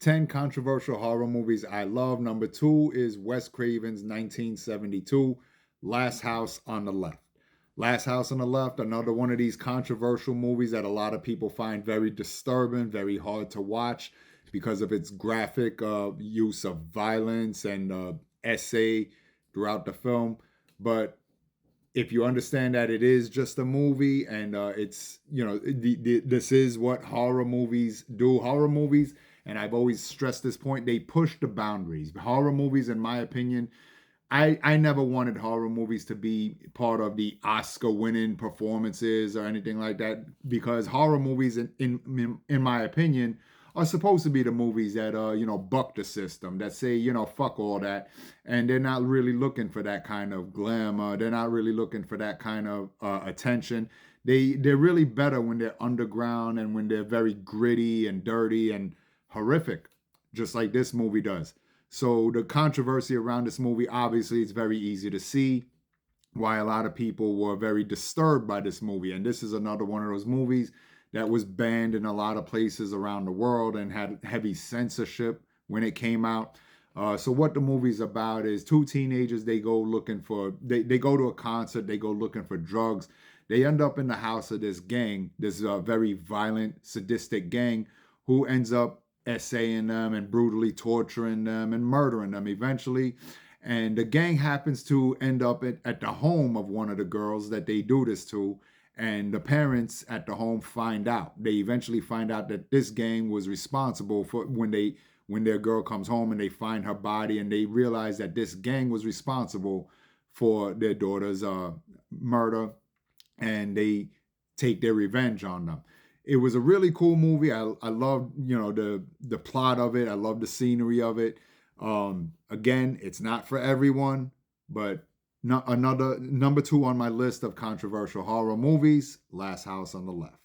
10 controversial horror movies I love. Number two is Wes Craven's 1972 Last House on the Left. Last House on the Left, another one of these controversial movies that a lot of people find very disturbing, very hard to watch because of its graphic use of violence and essay throughout the film. But if you understand that it is just a movie and it's this is what horror movies do. Horror movies, and I've always stressed this point, they push the boundaries. Horror movies, in my opinion, I never wanted horror movies to be part of the Oscar winning performances or anything like that, because horror movies in my opinion are supposed to be the movies that buck the system, that say fuck all that, and they're not really looking for that kind of glamour, they're not really looking for that kind of attention. They're really better when they're underground and when they're very gritty and dirty and horrific, just like this movie does. So the controversy around this movie, obviously, it's very easy to see why a lot of people were very disturbed by this movie. And this is another one of those movies that was banned in a lot of places around the world and had heavy censorship when it came out. So what the movie's about is two teenagers. They go looking for they go to a concert. They go looking for drugs. They end up in the house of this gang, this very violent, sadistic gang, who ends up essaying them and brutally torturing them and murdering them eventually. And the gang happens to end up at the home of one of the girls that they do this to. And the parents at the home find out. They eventually find out that this gang was responsible for when their girl comes home and they find her body, and they realize that this gang was responsible for their daughter's murder, and they take their revenge on them. It was a really cool movie. I loved the plot of it. I love the scenery of it. Again, it's not for everyone, but another number two on my list of controversial horror movies, Last House on the Left.